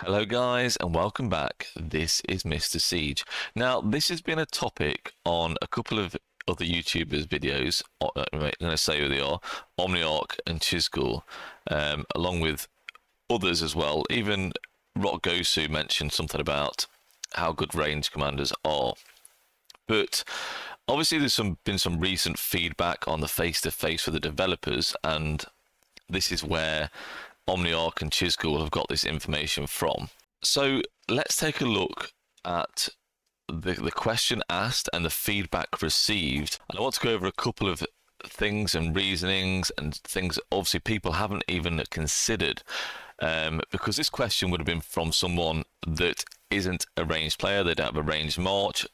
Hello guys and welcome back. This is Mr. Siege. Now this has been a topic on a couple of other YouTubers videos. I'm going to say who they are, Omniarch and Chisgul, along with others as well. Even Rock Gosu mentioned something about how good range commanders are. But obviously there's been some recent feedback on the face-to-face for the developers, and this is where Omniarch and Chisgul have got this information from. So let's take a look at the question asked and the feedback received. And I want to go over a couple of things and reasonings and things obviously people haven't even considered, because this question would have been from someone that isn't a ranged player. They don't have a ranged march,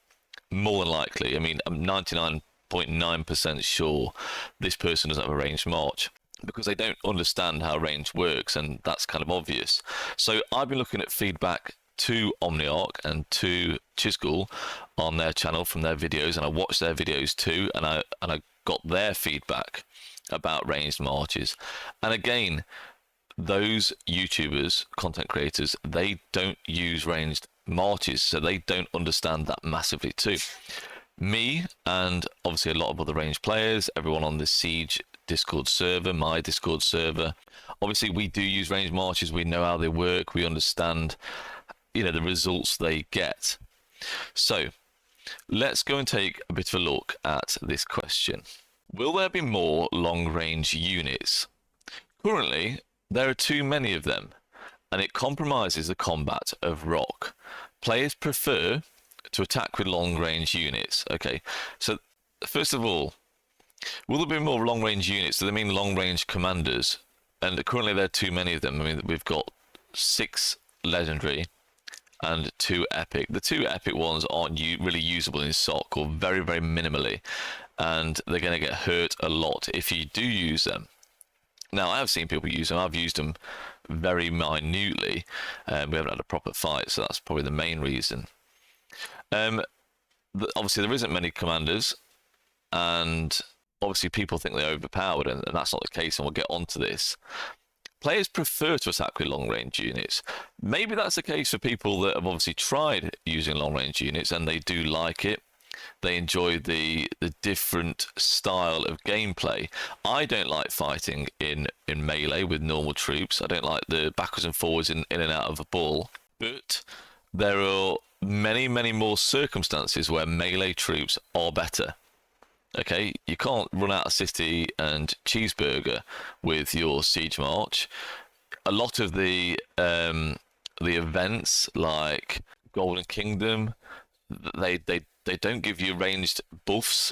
more than likely. I mean, I'm 99.9% sure this person doesn't have a ranged march, because they don't understand how range works, and that's kind of obvious. So I've been looking at feedback to Omniarch and to Chisgul on their channel from their videos, and I watched their videos too, and I got their feedback about ranged marches. And again, those YouTubers, content creators, they don't use ranged marches, so they don't understand that massively too. Me and obviously a lot of other ranged players, everyone on the Siege Discord server, my Discord server, obviously we do use ranged marches. We know how they work. We understand, the results they get. So let's go and take a bit of a look at this question. Will there be more long range units? Currently, there are too many of them, and it compromises the combat of Rock. Players prefer to attack with long range units. Okay, so first of all, will there be more long range units? Do they mean long range commanders? And currently there are too many of them. I mean, we've got 6 legendary and 2 epic. The 2 epic ones aren't really usable in SOC, or very, very minimally, and they're going to get hurt a lot if you do use them. Now, I have seen people use them. I've used them very minutely. We haven't had a proper fight, so that's probably the main reason. Obviously, there isn't many commanders, and obviously people think they're overpowered, and that's not the case, and we'll get onto this. Players prefer to attack with long range units. Maybe that's the case for people that have obviously tried using long range units and they do like it. They enjoy the different style of gameplay. I don't like fighting in melee with normal troops. I don't like the backwards and forwards in and out of a ball. But there are many, many more circumstances where melee troops are better. Okay, you can't run out of city and cheeseburger with your siege march. A lot of the events like Golden Kingdom, they don't give you ranged buffs.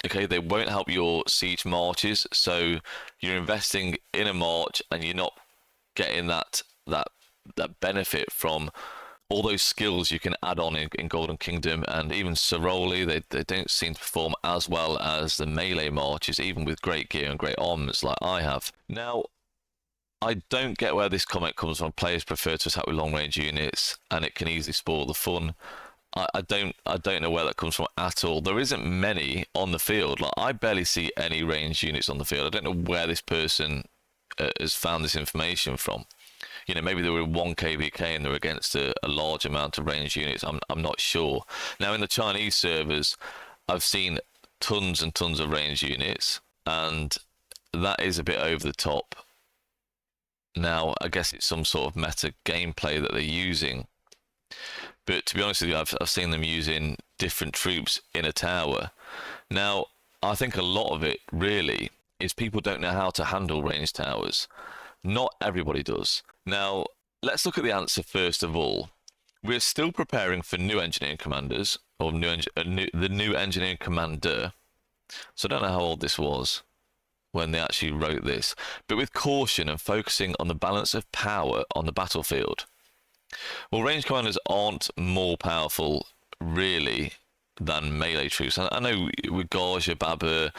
Okay, they won't help your siege marches, so you're investing in a march and you're not getting that benefit from all those skills you can add on in Golden Kingdom. And even Soroli, they don't seem to perform as well as the melee marches, even with great gear and great armaments like I have. Now, I don't get where this comment comes from. Players prefer to attack with long range units, and it can easily spoil the fun. I don't know where that comes from at all. There isn't many on the field. Like, I barely see any ranged units on the field. I don't know where this person has found this information from. Maybe they were 1 KVK and they're against a large amount of ranged units. I'm not sure. Now, in the Chinese servers, I've seen tons and tons of ranged units, and that is a bit over the top. Now, I guess it's some sort of meta gameplay that they're using. But to be honest with you, I've seen them using different troops in a tower. Now, I think a lot of it really is people don't know how to handle ranged towers. Not everybody does. Now, let's look at the answer first of all. We're still preparing for new engineering commanders, or the new engineering commander. So I don't know how old this was when they actually wrote this, but with caution and focusing on the balance of power on the battlefield. Well, ranged commanders aren't more powerful, really, than melee troops. I know with Gaja, Baba,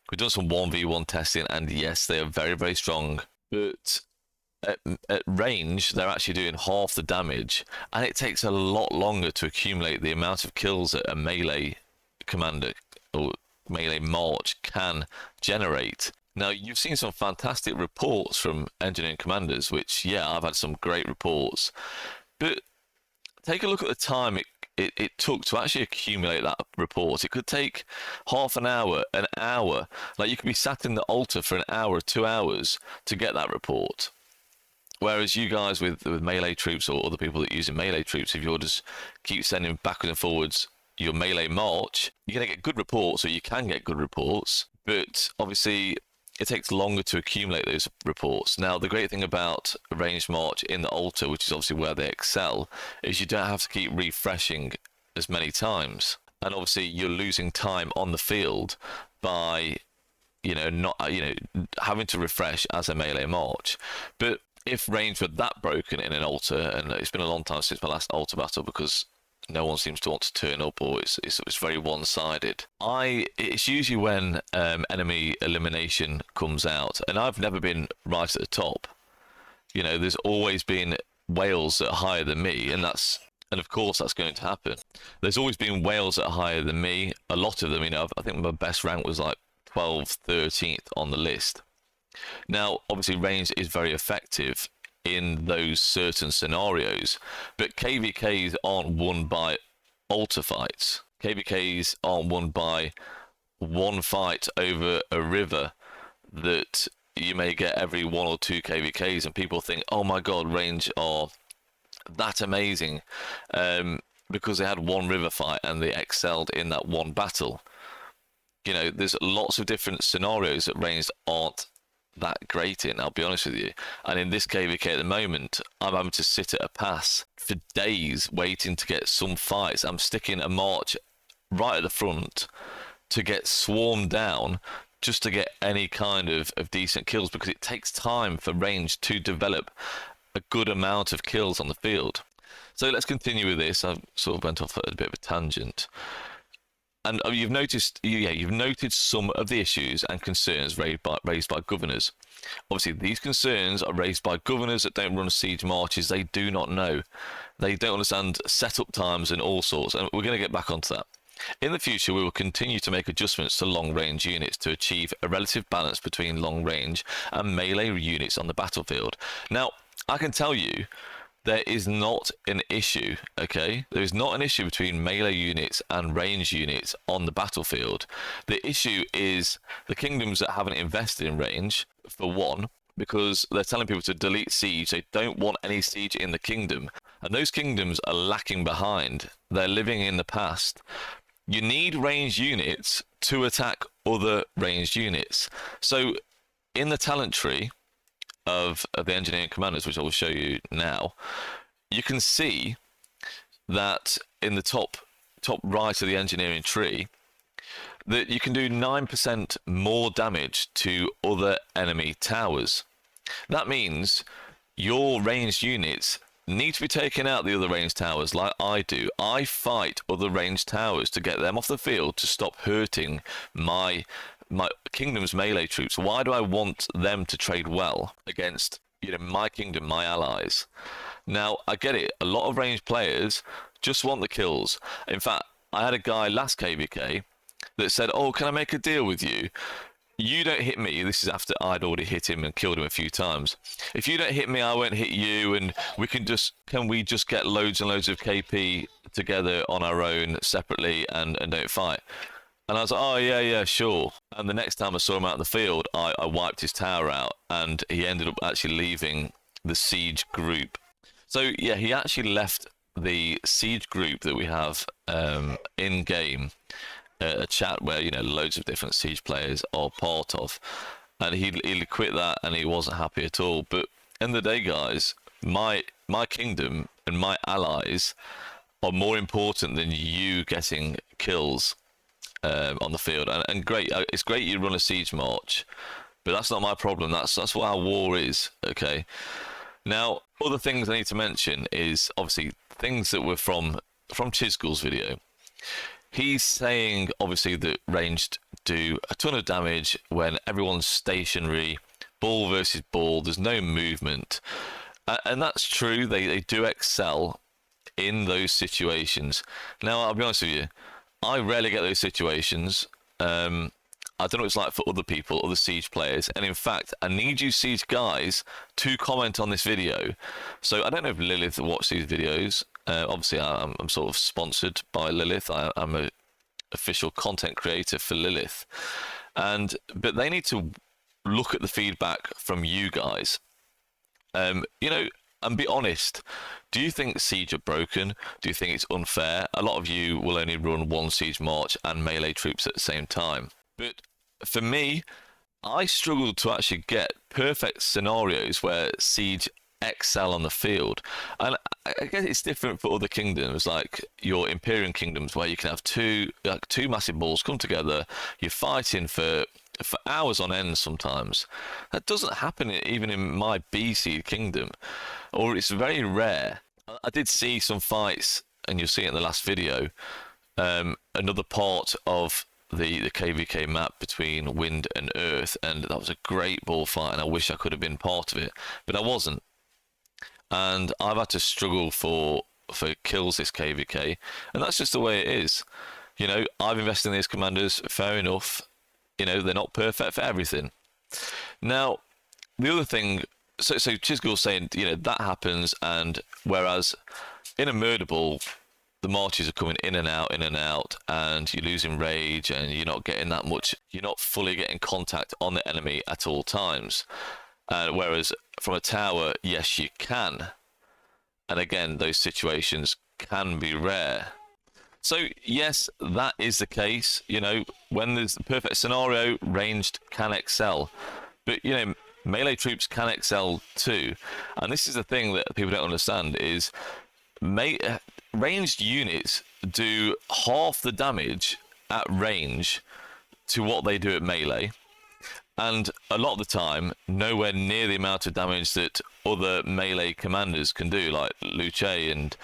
we've done some 1v1 testing, and yes, they are very, very strong. But at range, they're actually doing half the damage, and it takes a lot longer to accumulate the amount of kills that a melee commander or melee march can generate. Now, you've seen some fantastic reports from engineering commanders, which, yeah, I've had some great reports. But take a look at the time it took to actually accumulate that report. It could take half an hour, an hour. Like you could be sat in the altar for an hour, 2 hours to get that report. Whereas you guys with melee troops or other people that are using melee troops, if you're just keep sending backwards and forwards your melee march, you're going to get good reports, or you can get good reports. But obviously, it takes longer to accumulate those reports. Now, the great thing about ranged march in the altar, which is obviously where they excel, is you don't have to keep refreshing as many times. And obviously, you're losing time on the field by, not, having to refresh as a melee march. But if range were that broken in an altar, and it's been a long time since my last altar battle because no one seems to want to turn up, or it's very one-sided. It's usually when enemy elimination comes out, and I've never been right at the top. There's always been whales that are higher than me, and of course that's going to happen. There's always been whales that are higher than me. A lot of them, I think my best rank was like 12th, 13th on the list. Now, obviously, range is very effective in those certain scenarios, but KVKs aren't won by altar fights. KVKs aren't won by one fight over a river that you may get every 1 or 2 KVKs, and people think, oh my god, range are that amazing because they had one river fight and they excelled in that one battle. There's lots of different scenarios that ranged aren't that great in, I'll be honest with you. And in this KVK at the moment, I'm having to sit at a pass for days waiting to get some fights. I'm sticking a march right at the front to get swarmed down just to get any kind of decent kills, because it takes time for range to develop a good amount of kills on the field. So let's continue with this. I've sort of went off at a bit of a tangent. And you've noted some of the issues and concerns raised by governors. Obviously, these concerns are raised by governors that don't run siege marches. They do not know. They don't understand setup times and all sorts. And we're going to get back onto that. In the future, we will continue to make adjustments to long-range units to achieve a relative balance between long-range and melee units on the battlefield. Now, I can tell you, there is not an issue, okay? There is not an issue between melee units and range units on the battlefield. The issue is the kingdoms that haven't invested in range, for one, because they're telling people to delete siege. They don't want any siege in the kingdom. And those kingdoms are lacking behind. They're living in the past. You need ranged units to attack other ranged units. So in the talent tree of the engineering commanders, which I will show you now, you can see that in the top right of the engineering tree that you can do 9% more damage to other enemy towers. That means your ranged units need to be taking out the other ranged towers like I do. I fight other ranged towers to get them off the field to stop hurting my kingdom's melee troops. Why do I want them to trade well against my kingdom, my allies? Now, I get it. A lot of ranged players just want the kills. In fact, I had a guy last KVK that said, oh, can I make a deal with you? You don't hit me. This is after I'd already hit him and killed him a few times. If you don't hit me, I won't hit you, and can we just get loads and loads of KP together on our own separately and don't fight? And I was like, oh, yeah, sure. And the next time I saw him out in the field, I wiped his tower out, and he ended up actually leaving the siege group. So, yeah, he actually left the siege group that we have in-game, a chat where, loads of different siege players are part of. And he quit that, and he wasn't happy at all. But end of the day, guys, my kingdom and my allies are more important than you getting kills on the field. And great, it's great you run a siege march, but that's not my problem. That's what our war is, okay? Now, other things I need to mention is obviously things that were from Chisgull's video. He's saying obviously that ranged do a ton of damage when everyone's stationary, ball versus ball, there's no movement. And that's true, they do excel in those situations. Now, I'll be honest with you, I rarely get those situations. I don't know what it's like for other people, other Siege players. And in fact, I need you Siege guys to comment on this video. So I don't know if Lilith watched these videos. Obviously, I'm sort of sponsored by Lilith. I'm a official content creator for Lilith. But they need to look at the feedback from you guys. You know, and be honest. Do you think Siege are broken? Do you think it's unfair? A lot of you will only run one Siege March and melee troops at the same time. But for me, I struggled to actually get perfect scenarios where Siege excel on the field. And I guess it's different for other kingdoms, like your Imperial kingdoms, where you can have two massive balls come together. You're fighting for hours on end sometimes. That doesn't happen even in my BC kingdom, or it's very rare. I did see some fights, and you'll see it in the last video, another part of the KVK map between wind and earth, and that was a great bullfight, and I wish I could have been part of it, but I wasn't. And I've had to struggle for kills this KVK, and that's just the way it is. You know, I've invested in these commanders, fair enough. You know, they're not perfect for everything. Now, the other thing, so Chisgull's saying, you know, that happens, and whereas in a murder ball, the marches are coming in and out, and you're losing rage, and you're not getting that much, you're not fully getting contact on the enemy at all times. Whereas from a tower, yes, you can. And again, those situations can be rare. So yes, that is the case. You know, when there's the perfect scenario, ranged can excel. But, you know, melee troops can excel too. And this is the thing that people don't understand is ranged units do half the damage at range to what they do at melee. And a lot of the time, nowhere near the amount of damage that other melee commanders can do, like Luce and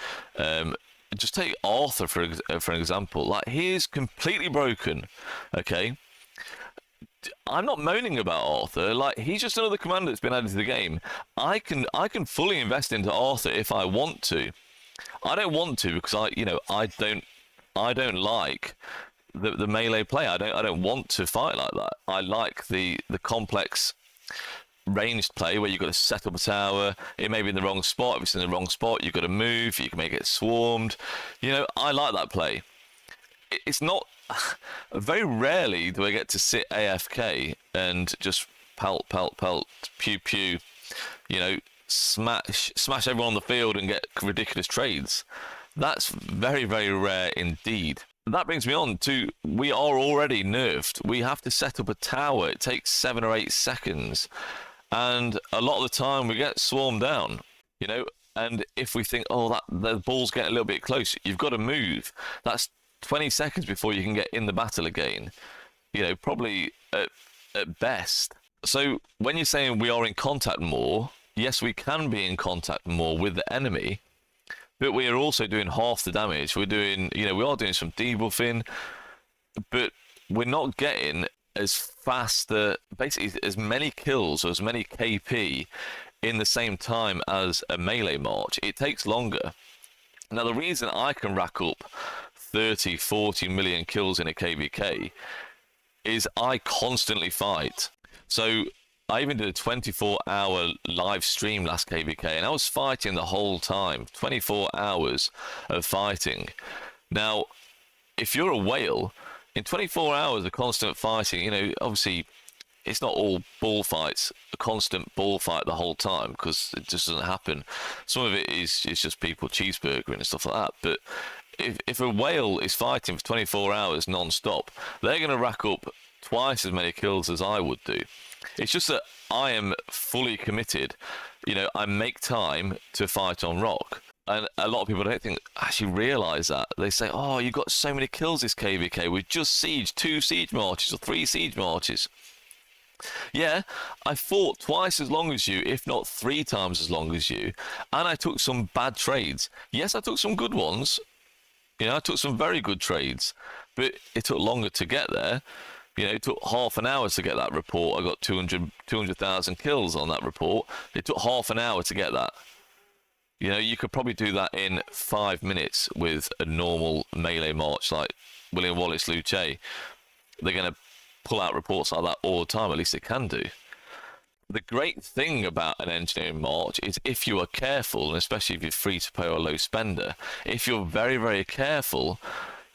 just take Arthur for an example. Like, he is completely broken. Okay, I'm not moaning about Arthur. Like, he's just another commander that's been added to the game. I can fully invest into Arthur if I want to. I don't want to because I don't like the melee play. I don't want to fight like that. I like the complex ranged play where you've got to set up a tower. It may be in the wrong spot. If it's in the wrong spot, you've got to move. You may get swarmed. You know, I like that play. It's not very rarely do I get to sit AFK and just pelt, pew pew. You know, smash everyone on the field and get ridiculous trades. That's very, very rare indeed. That brings me on to, we are already nerfed. We have to set up a tower. It takes 7 or 8 seconds. And a lot of the time we get swarmed down, you know. And if we think, oh, the ball's getting a little bit close, you've got to move. That's 20 seconds before you can get in the battle again, you know, probably at best. So when you're saying we are in contact more, yes, we can be in contact more with the enemy, but we are also doing half the damage. We're doing, you know, we are doing some debuffing, but we're not getting as fast, basically as many kills or as many KP in the same time as a melee march. It takes longer. Now, the reason I can rack up 30, 40 million kills in a KVK is I constantly fight. So I even did a 24-hour live stream last KVK, and I was fighting the whole time, 24 hours of fighting. Now, if you're a whale, in 24 hours of constant fighting, you know, obviously, it's not all bullfights, a constant bullfight the whole time, because it just doesn't happen. Some of it is just people cheeseburgering and stuff like that. But if a whale is fighting for 24 hours non-stop, they're going to rack up twice as many kills as I would do. It's just that I am fully committed. You know, I make time to fight on rock. And a lot of people don't actually realise that. They say, oh, you got so many kills this KVK with just siege, 2 siege marches or 3 siege marches. Yeah, I fought twice as long as you, if not 3 times as long as you, and I took some bad trades. Yes, I took some good ones. You know, I took some very good trades, but it took longer to get there. You know, it took half an hour to get that report. I got 200,000 kills on that report. It took half an hour to get that. You know, you could probably do that in 5 minutes with a normal melee march like William Wallace Luce. They're going to pull out reports like that all the time. At least it can do. The great thing about an engineering march is if you are careful, and especially if you're free to play or a low spender, if you're very, very careful,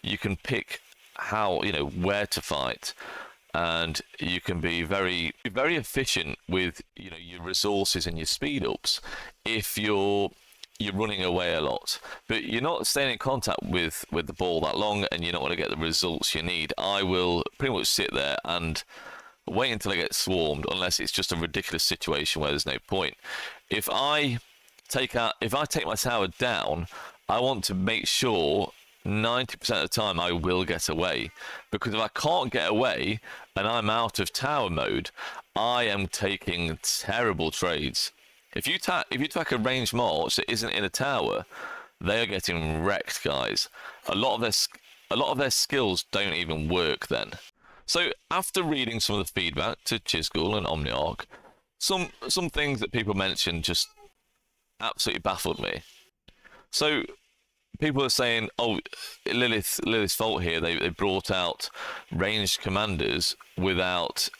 you can pick how, where to fight. And you can be very, very efficient with, your resources and your speed ups if you're running away a lot, but you're not staying in contact with the ball that long, and you're not going to get the results you need. I will pretty much sit there and wait until I get swarmed, unless it's just a ridiculous situation where there's no point. If I take my tower down, I want to make sure 90% of the time I will get away, because if I can't get away and I'm out of tower mode, I am taking terrible trades. If you attack a ranged march that isn't in a tower, they are getting wrecked, guys. A lot of their skills don't even work then. So after reading some of the feedback to Chisgul and Omniarch, some things that people mentioned just absolutely baffled me. So people are saying, oh, Lilith's fault here. They brought out ranged commanders without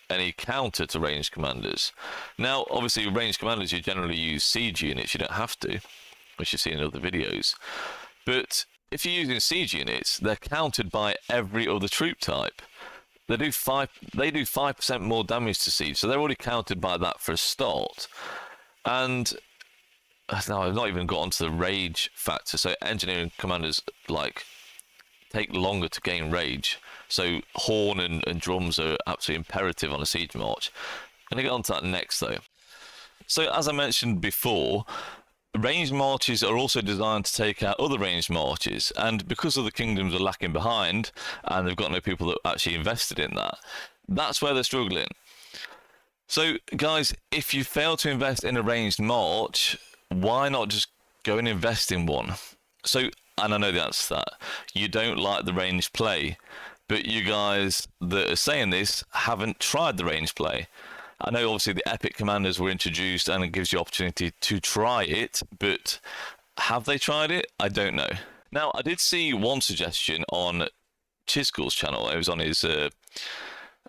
any counter to ranged commanders. Now, obviously, ranged commanders, you generally use siege units. You don't have to, which you've seen in other videos. But if you're using siege units, they're countered by every other troop type. They do 5% more damage to siege, so they're already counted by that for a start. And now I've not even got onto the rage factor. So engineering commanders take longer to gain rage. So horn and drums are absolutely imperative on a siege march. I'm going to get onto that next though. So as I mentioned before, ranged marches are also designed to take out other ranged marches, and because other kingdoms are lacking behind and they've got no people that actually invested in that, that's where they're struggling. So guys, if you fail to invest in a ranged march, why not just go and invest in one? So, and I know the answer to that. You don't like the range play, but you guys that are saying this haven't tried the range play. I know obviously the epic commanders were introduced and it gives you opportunity to try it, but have they tried it? I don't know. Now, I did see one suggestion on Chisgul's channel. It was on his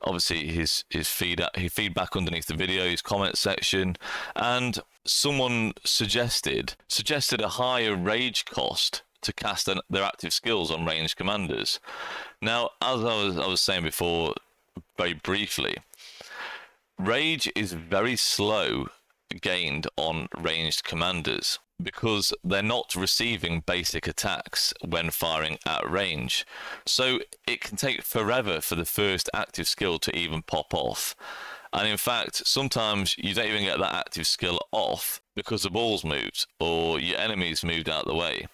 obviously his feedback underneath the video, his comment section, and someone suggested a higher rage cost to cast their active skills on ranged commanders. Now, as I was saying before, very briefly, rage is very slow gained on ranged commanders because they're not receiving basic attacks when firing at range. So it can take forever for the first active skill to even pop off. And in fact, sometimes you don't even get that active skill off because the ball's moved or your enemy's moved out of the way.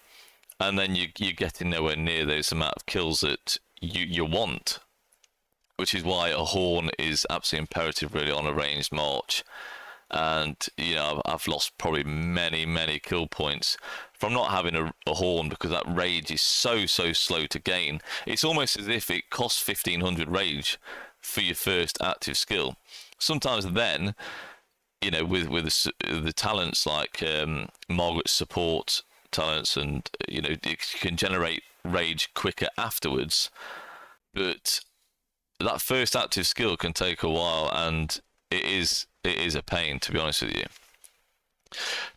And then you're getting nowhere near those amount of kills that you want, which is why a horn is absolutely imperative really on a ranged march. And I've lost probably many kill points from not having a horn because that rage is so slow to gain. It's almost as if it costs 1500 rage for your first active skill. Sometimes then, with the talents like Margaret's support talents, and it can generate rage quicker afterwards, but that first active skill can take a while, and it is a pain, to be honest with you.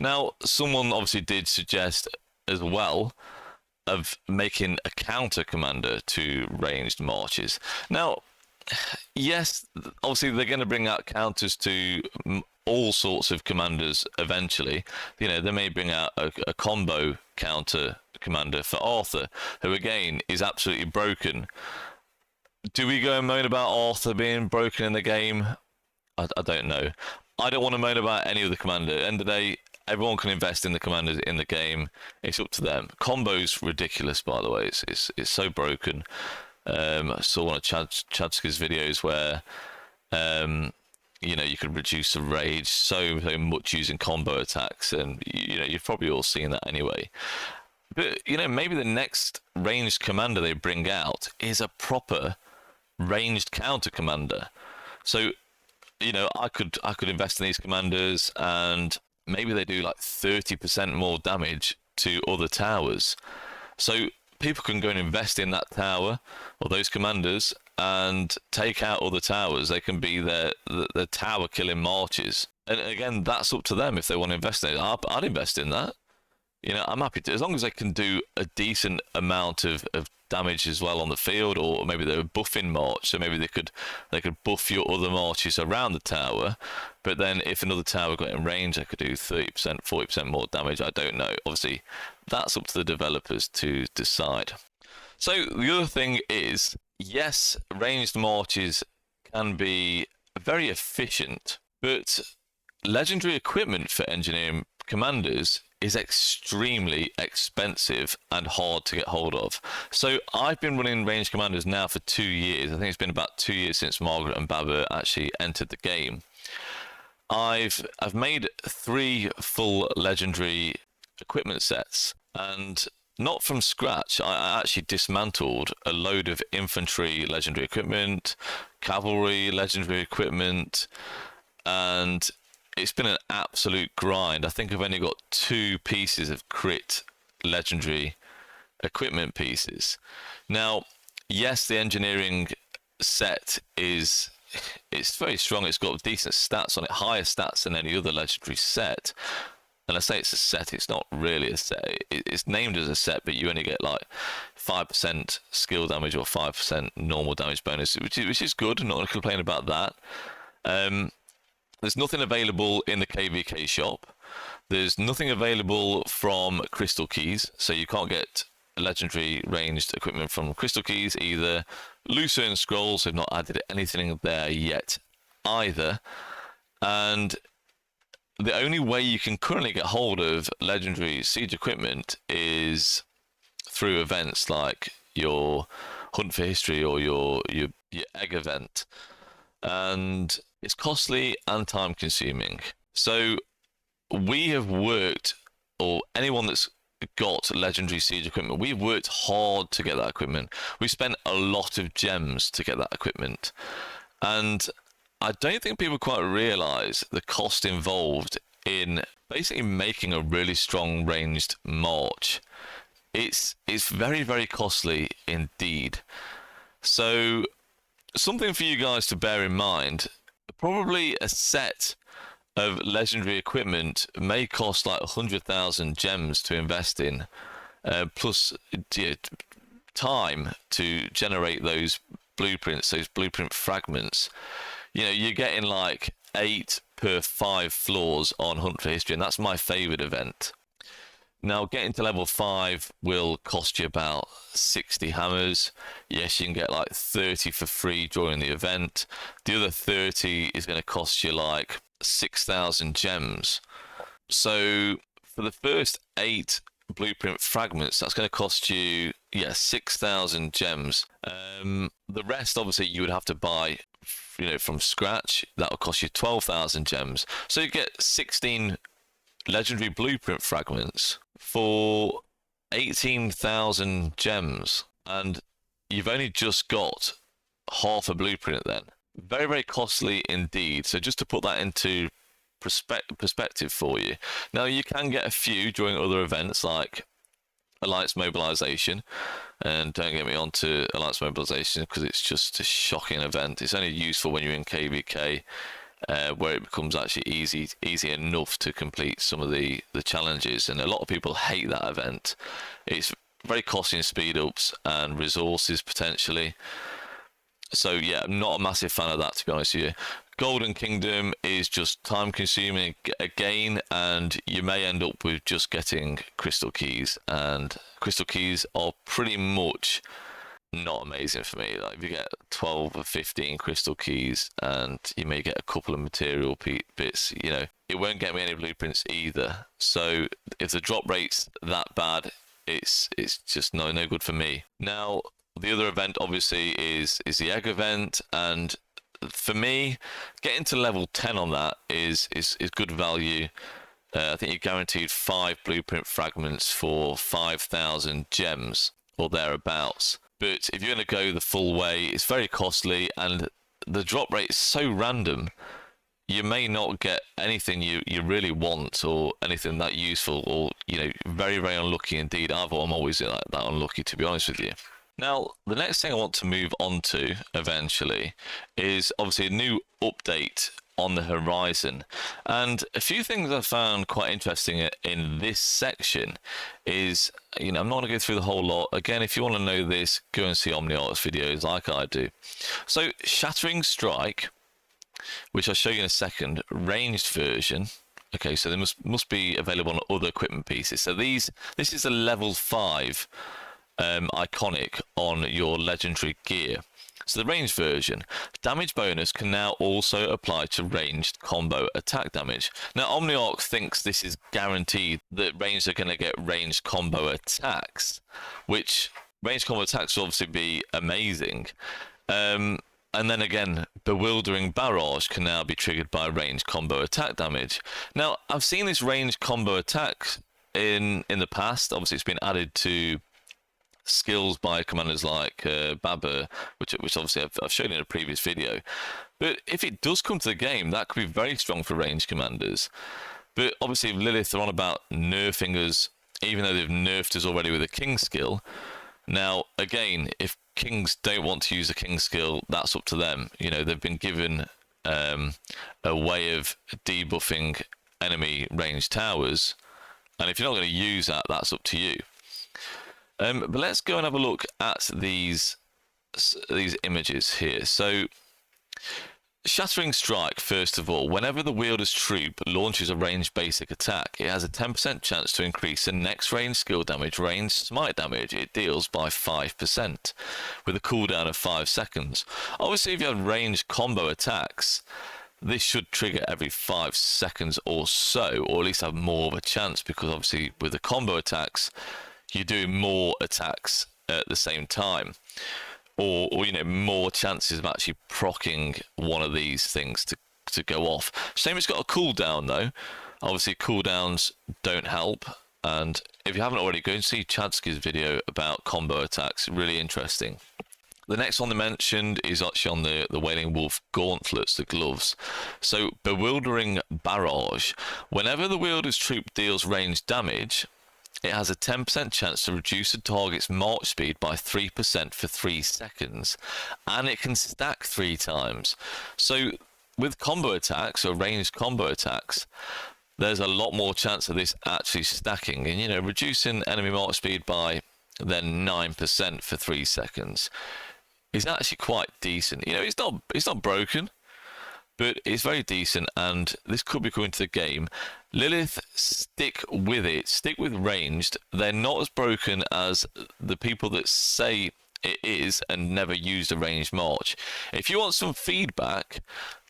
Now, someone obviously did suggest as well of making a counter commander to ranged marches. Now, yes, obviously they're going to bring out counters to all sorts of commanders eventually. They may bring out a combo counter commander for Arthur, who again is absolutely broken. Do we go and moan about Arthur being broken in the game? I don't know. I don't want to moan about any of the commander. At the end of the day, everyone can invest in the commanders in the game. It's up to them. Combo's ridiculous, by the way. It's so broken. I saw one of Chadska's videos where you could reduce the rage so much using combo attacks, and you've probably all seen that anyway. But maybe the next ranged commander they bring out is a proper ranged counter commander. So I could invest in these commanders, and maybe they do like 30% more damage to other towers. So people can go and invest in that tower or those commanders and take out other towers. They can be the tower killing marches. And again, that's up to them if they want to invest in it. I'd invest in that. You know, I'm happy to, as long as they can do a decent amount of damage as well on the field, or maybe they're a buffing march, so maybe they could buff your other marches around the tower, but then if another tower got in range, they could do 30%, 40% more damage. I don't know. Obviously, that's up to the developers to decide. So the other thing is, yes, ranged marches can be very efficient, but legendary equipment for engineering commanders is extremely expensive and hard to get hold of. So I've been running ranged commanders now for 2 years. I think it's been about 2 years since Margaret and Baba actually entered the game. I've made 3 full legendary equipment sets, and not from scratch. I actually dismantled a load of infantry legendary equipment, cavalry legendary equipment, and it's been an absolute grind. I think I've only got 2 pieces of crit legendary equipment pieces. Now, yes, the engineering set it's very strong. It's got decent stats on it, higher stats than any other legendary set. And I say it's a set, it's not really a set. It's named as a set, but you only get like 5% skill damage or 5% normal damage bonus, which is good. I'm not going to complain about that. There's nothing available in the KVK shop. There's nothing available from Crystal Keys, so you can't get legendary ranged equipment from Crystal Keys either. Lucerne Scrolls have not added anything there yet either. And the only way you can currently get hold of legendary siege equipment is through events like your Hunt for History or your egg event. And it's costly and time consuming. So we have worked, or anyone that's got legendary siege equipment, we've worked hard to get that equipment. We spent a lot of gems to get that equipment. And I don't think people quite realize the cost involved in basically making a really strong ranged march. It's very, very costly indeed. So something for you guys to bear in mind, probably a set of legendary equipment may cost like 100,000 gems to invest in, plus time to generate those blueprints, those blueprint fragments. You know, you're getting like 8 per 5 floors on Hunt for History, and that's my favorite event. Now, getting to level 5 will cost you about 60 hammers. Yes, you can get like 30 for free during the event. The other 30 is going to cost you like 6,000 gems. So for the first 8 blueprint fragments, that's going to cost you, 6,000 gems. The rest, obviously, you would have to buy, from scratch. That will cost you 12,000 gems. So you get 16 legendary blueprint fragments for 18,000 gems, and you've only just got half a blueprint then. Very, very costly indeed. So just to put that into perspective for you. Now, you can get a few during other events like Alliance Mobilization, and don't get me on to Alliance Mobilization because it's just a shocking event. It's only useful when you're in KVK, where it becomes actually easy enough to complete some of the challenges, and a lot of people hate that event. It's very costly in speed ups and resources potentially. So yeah, I'm not a massive fan of that, to be honest with you. Golden Kingdom is just time consuming again, and you may end up with just getting Crystal Keys, and Crystal Keys are pretty much not amazing for me. Like, if you get 12 or 15 Crystal Keys and you may get a couple of material bits, it won't get me any blueprints either. So if the drop rate's that bad, it's just no good for me. Now, the other event obviously is the egg event, and for me, getting to level 10 on that is good value. I think you're guaranteed 5 blueprint fragments for 5,000 gems or thereabouts. But if you're going to go the full way, it's very costly, and the drop rate is so random. You may not get anything you really want, or anything that useful, or very, very unlucky indeed. I'm always like that unlucky, to be honest with you. Now, the next thing I want to move on to eventually is obviously a new update on the horizon. And a few things I found quite interesting in this section is, I'm not going to go through the whole lot. Again, if you want to know this, go and see OmniArt's videos like I do. So, Shattering Strike, which I'll show you in a second, ranged version. Okay, so they must be available on other equipment pieces. So this is a level 5 iconic on your legendary gear. So the ranged version, damage bonus can now also apply to ranged combo attack damage. Now OmniArc thinks this is guaranteed that ranged are going to get ranged combo attacks, which ranged combo attacks will obviously be amazing. And then again, Bewildering Barrage can now be triggered by ranged combo attack damage. Now, I've seen this ranged combo attack in the past. Obviously, it's been added to skills by commanders like Baba, which obviously I've shown in a previous video. But if it does come to the game, that could be very strong for ranged commanders. But obviously, if Lilith are on about nerfing us, even though they've nerfed us already with a king skill. Now, again, if kings don't want to use the king skill, that's up to them. They've been given a way of debuffing enemy ranged towers, and if you're not going to use that, that's up to you. But let's go and have a look at these images here. So, Shattering Strike, first of all, whenever the wielder's troop launches a ranged basic attack, it has a 10% chance to increase the next ranged skill damage, ranged smite damage it deals by 5%, with a cooldown of 5 seconds. Obviously, if you have ranged combo attacks, this should trigger every 5 seconds or so, or at least have more of a chance, because obviously with the combo attacks, you're doing more attacks at the same time. Or more chances of actually proccing one of these things to go off. Same, it's got a cooldown though. Obviously cooldowns don't help, and if you haven't already, go and see Chadsky's video about combo attacks, really interesting. The next one they mentioned is actually on the Wailing Wolf gauntlets, the gloves. So Bewildering Barrage, whenever the wielder's troop deals ranged damage, it has a 10% chance to reduce the target's march speed by 3% for 3 seconds, and it can stack 3 times. So with combo attacks, or ranged combo attacks, there's a lot more chance of this actually stacking, and reducing enemy march speed by then 9% for 3 seconds is actually quite decent. It's not broken, but it's very decent, and this could be coming to the game. Lilith, stick with it. Stick with ranged. They're not as broken as the people that say it is and never used a ranged march. If you want some feedback,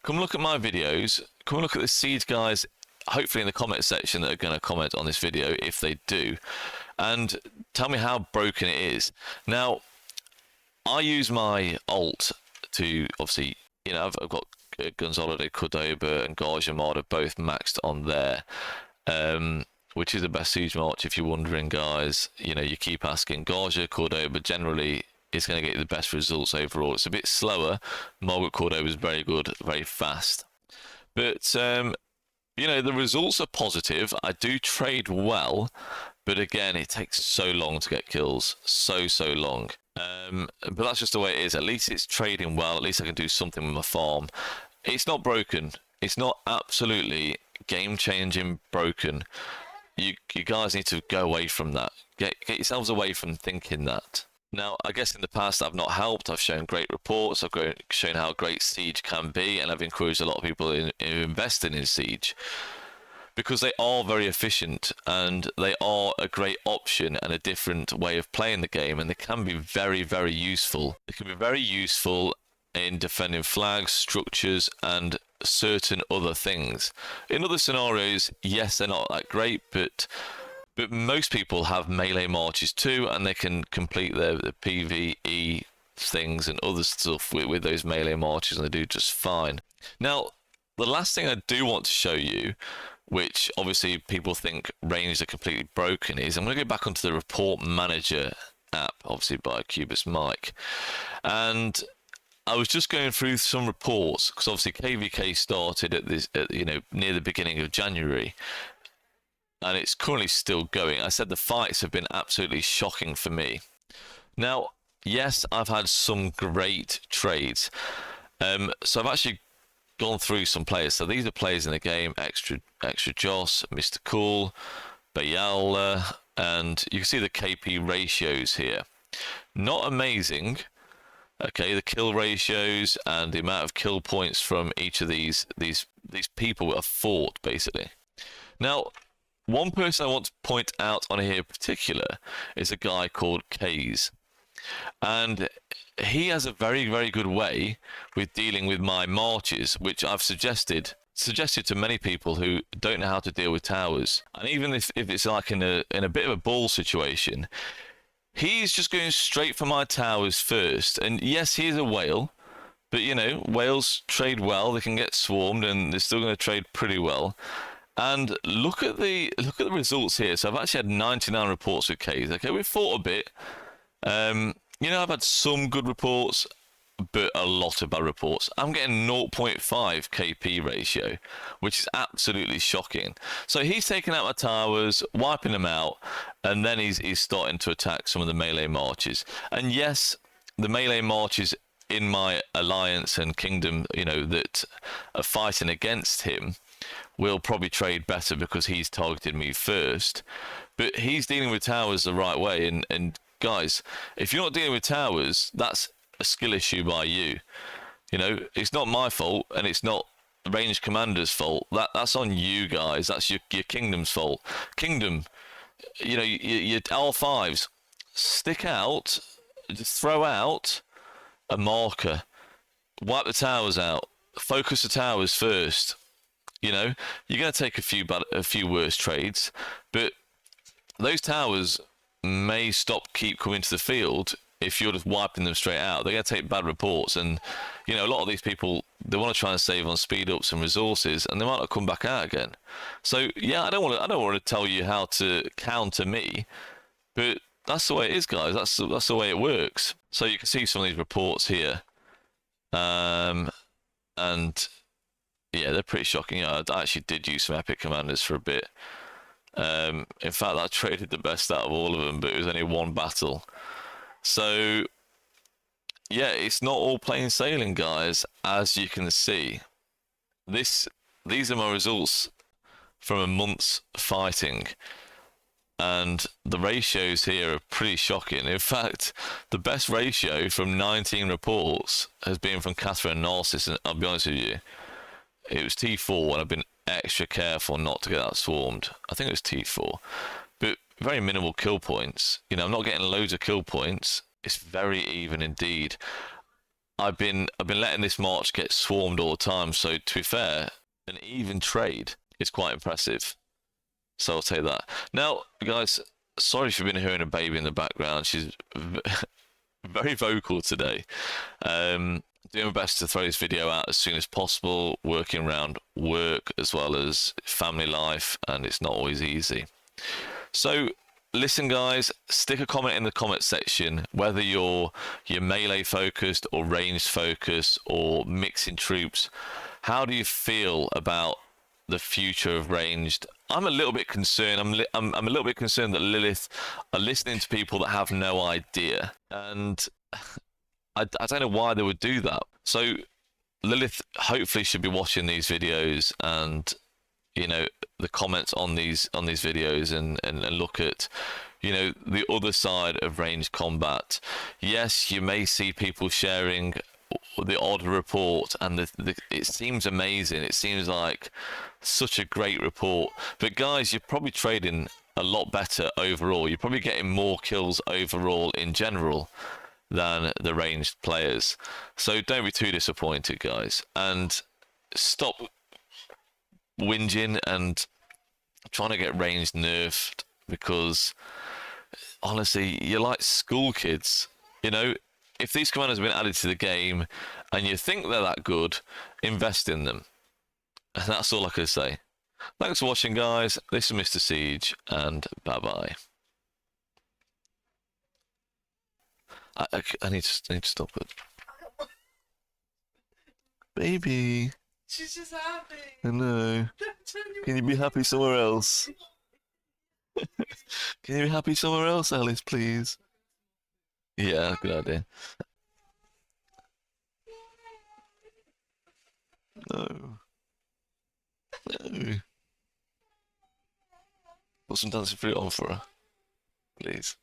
come look at my videos. Come look at the Siege guys, hopefully in the comment section, that are going to comment on this video if they do. And tell me how broken it is. Now, I use my alt to, obviously, I've got Gonzalo Cordoba and Garge Armada both maxed on there, which is the best siege march if you're wondering, guys. You keep asking. Garge Cordoba generally is going to get you the best results overall. It's a bit slower. Margaret Cordoba is very good, very fast. But, the results are positive. I do trade well, but again, it takes so long to get kills. So long. But that's just the way it is. At least it's trading well. At least I can do something with my farm. It's not broken. It's not absolutely game-changing broken. You guys need to go away from that. Get yourselves away from thinking that. Now, I guess in the past I've not helped. I've shown great reports. I've shown how great Siege can be, and I've encouraged a lot of people in investing in Siege, because they are very efficient and they are a great option and a different way of playing the game, and they can be very, very useful. They can be very useful in defending flags, structures, and certain other things. In other scenarios, yes, they're not that great, but most people have melee marches too, and they can complete their PvE things and other stuff with those melee marches, and they do just fine. Now, the last thing I do want to show you, which obviously people think ranged are completely broken, is I'm going to go back onto the Report Manager app, obviously by Cubus Mike, and I was just going through some reports, because obviously KVK started near the beginning of January, and it's currently still going. I said the fights have been absolutely shocking for me. Now, yes, I've had some great trades. So I've actually gone through some players. So these are players in the game: extra Joss, Mr. Cool, Bayala, and you can see the KP ratios here. Not amazing. Okay, the kill ratios and the amount of kill points from each of these people that have fought basically. Now, one person I want to point out on here in particular is a guy called Kays. And he has a very good way with dealing with my marches, which I've suggested to many people who don't know how to deal with towers. And even if it's like in a bit of a ball situation, he's just going straight for my towers first. And yes, he's a whale, but you know, whales trade well, they can get swarmed and they're still going to trade pretty well. And look at the results here. So I've actually had 99 reports with Kays. Okay, we've fought a bit. You know, I've had some good reports, but a lot of bad reports. I'm getting 0.5 KP ratio, which is absolutely shocking. So he's taking out my towers, wiping them out, and then he's starting to attack some of the melee marches. And yes, the melee marches in my alliance and kingdom, you know, that are fighting against him will probably trade better because he's targeted me first. But he's dealing with towers the right way, and guys, if you're not dealing with towers, that's a skill issue by you. You know, it's not my fault, and it's not ranged commander's fault. That's on you guys. That's your kingdom's fault. Kingdom, you know, your L5s, stick out, just throw out a marker, wipe the towers out, focus the towers first. You know, you're going to take a few worse trades, but those towers may keep coming to the field if you're just wiping them straight out. They're going to take bad reports, and you know, a lot of these people, they want to try and save on speed ups and resources, and they might not come back out again. So yeah, I don't want to tell you how to counter me, but that's the way it is, guys. That's the way it works. So you can see some of these reports here, and yeah, they're pretty shocking. You know, I actually did use some epic commanders for a bit. In fact, I traded the best out of all of them, but it was only one battle. So yeah, it's not all plain sailing, guys. As you can see, these are my results from a month's fighting, and the ratios here are pretty shocking. In fact, the best ratio from 19 reports has been from Catherine and Narcissus, and I'll be honest with you, it was T4, and I've been extra careful not to get that swarmed. I think it was T4, but very minimal kill points. You know, I'm not getting loads of kill points. It's very even indeed. I've been letting this march get swarmed all the time. So to be fair, an even trade is quite impressive. So I'll take that. Now, guys, sorry if you've been hearing a baby in the background. She's very vocal today. Doing my best to throw this video out as soon as possible, working around work as well as family life, and it's not always easy. So listen, guys, stick a comment in the comment section, whether you're melee focused or ranged focused or mixing troops. How do you feel about the future of ranged? I'm a little bit concerned. I'm a little bit concerned that Lilith are listening to people that have no idea, and I don't know why they would do that. So Lilith hopefully should be watching these videos, and you know, the comments on these videos, and look at, you know, the other side of ranged combat. Yes, you may see people sharing the odd report, and it seems amazing. It seems like such a great report, but guys, you're probably trading a lot better overall. You're probably getting more kills overall in general than the ranged players. So don't be too disappointed, guys, and stop whinging and trying to get ranged nerfed, because honestly, you're like school kids. You know, if these commanders have been added to the game and you think they're that good, invest in them. And that's all I can say. Thanks for watching, guys. This is Mr. Siege, and bye-bye. I need to stop it. Baby. She's just happy. I know. Can you be happy somewhere else? Can you be happy somewhere else, Alice, please? Yeah, good idea. No. No. Put some dancing fruit on for her, please.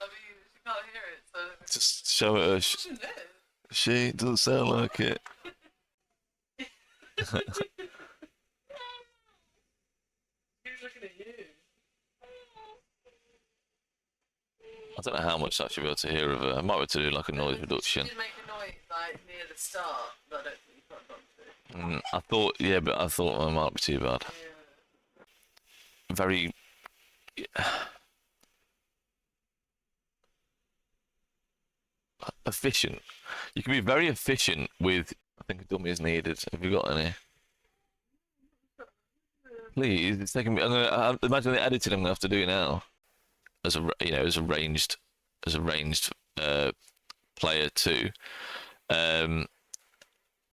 I mean, she can't hear it, so. Just show her. She doesn't sound like it. She's looking at you. I don't know how much I should be able to hear of her. I might be able to do like a noise reduction. She did make a noise like near the start, but I don't think you quite got to. I thought, yeah, but I thought it might be too bad. Yeah. Very efficient. You can be very efficient with. I think a dummy is needed. Have you got any? Please, it's taking me. I imagine the editing I'm gonna have to do now. As a as a ranged player too.